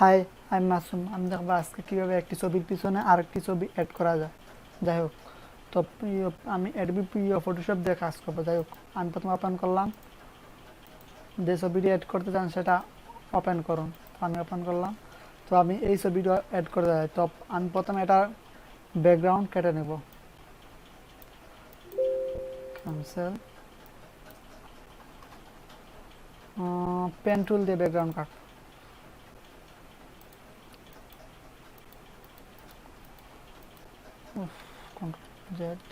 High, আমি মাসুম। আমি দেখবো আজকে কীভাবে একটি ছবির পিছনে আরেকটি ছবি অ্যাড করা যায়। যাই হোক, তো আমি অ্যাডোবি ফটোশপ দিয়ে কাজ করবো। যাই হোক, আমি প্রথমে ওপেন করলাম, যে ছবিটি অ্যাড করতে চান সেটা ওপেন করুন। তো আমি ওপেন করলাম, তো আমি এই ছবিটা অ্যাড করতে যাই। তো আমি প্রথমে এটা ব্যাকগ্রাউন্ড কেটে নেব, ক্যান্সেল, পেন টুল দিয়ে background cut. Control Z,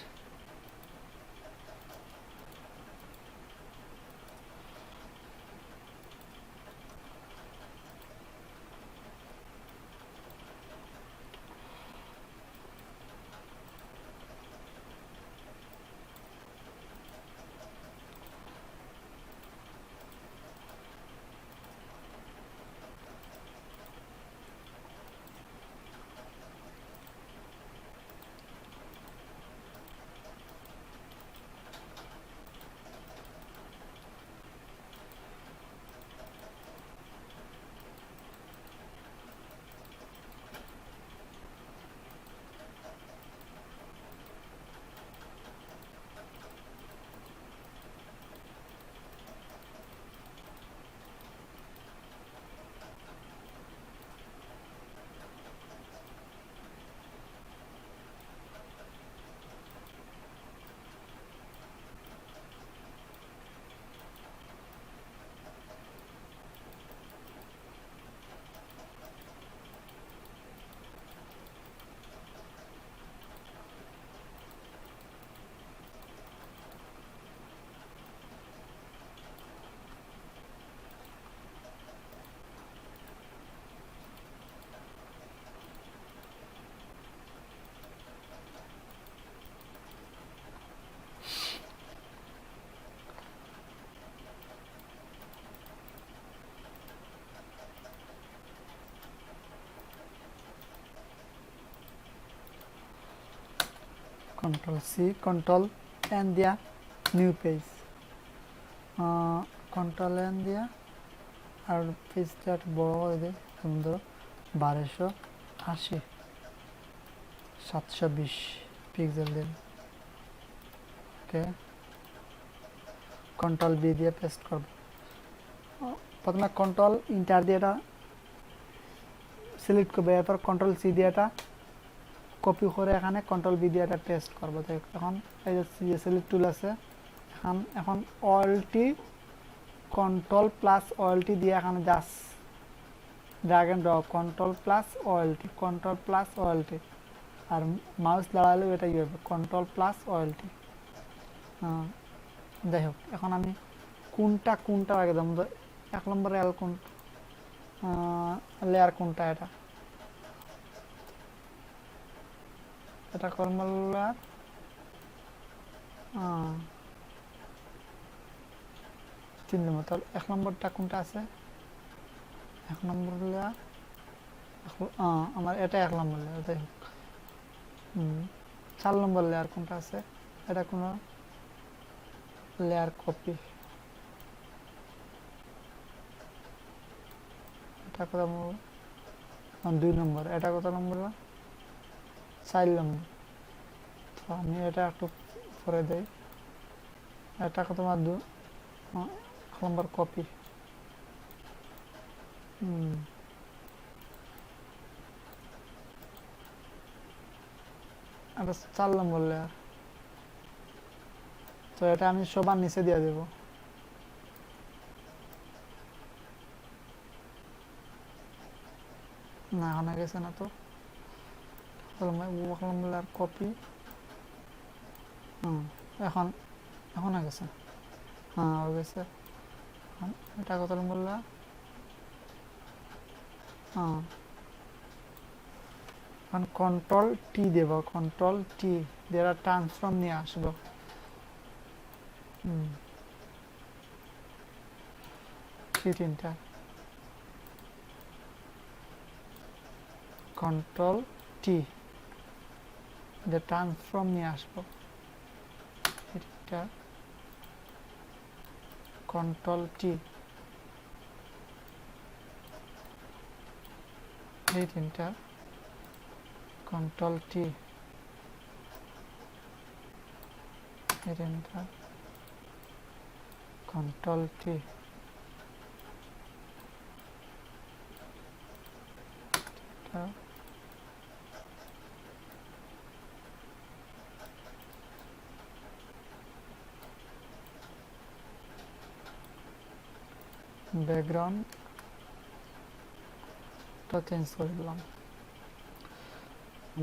control C, control N দিয়া নিউ পেজ, কন্ট্রোল এন দিয়া আর পেজটা একটু বড় করে দিই। যেমন ধরো 1280 720 পিক্সেল দিন। ওকে, কন্ট্রোল বি দিয়ে পেস্ট করব। প্রথমে কন্ট্রোল ইন্টার দিয়ে এটা সিলেক্ট করবো, এরপর কন্ট্রোল সি দিয়ে এটা কপি করে এখানে কন্ট্রোল বি দিয়ে এটা পেস্ট করবো। তো এখন এই যে সিলেক্ট টুল আছে, এখন অল্টি কন্ট্রোল প্লাস অল্টি দিয়ে এখানে just drag and drop, control plus alt, control plus alt, আর মাউস দাঁড়ালেও এটাই হবে কন্ট্রোল প্লাস অল্টি। যাই হোক, এখন আমি কোনটা আগে দেবো, 1 নম্বরে লেয়ার কোনটা, এটা কর্মল লেয়ার। তিন নম্বর, তাহলে 1 নম্বরটা কোনটা আছে, 1 নম্বর লেয়ার, আমার এটা 1 নম্বর লেয়ার। যাই হোক, 4 নম্বর লেয়ার কোনটা আছে, এটা কোনো লেয়ার কপি, এটা কত নম্বর, 2 নম্বর, এটা কত নম্বর, 4 নম্বর। তো আমি এটা একটু পরে দেই, এটা কত 1 নম্বর কপি। এটা 4 নম্বর লেয়ার। তো এটা আমি সবার নিচে দিয়ে দেব। না, হয়ে গেছে না, তো 1 নম্বর লেয়ার কপি। এখন হয়ে গেছে, হয়ে গেছে। এটা কত নম্বর লেয়ার, এখন কন্ট্রোল টি দেব, কন্ট্রোল টি দিয়ে ট্রান্সফর্ম নিয়ে আসবো। তিনটা কন্ট্রোল টি দিয়ে ট্রান্সফর্ম নিয়ে আসবো। এটা control T, hit enter, control T, hit enter, control T, background change করে দিলাম।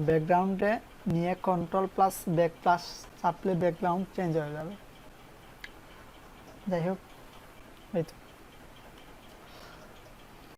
ব্যাকগ্রাউন্ডে নিয়ে কন্ট্রোল প্লাস ব্যাক প্লাস চাপলে ব্যাকগ্রাউন্ড চেঞ্জ হয়ে যাবে। যাই হোক, এই তো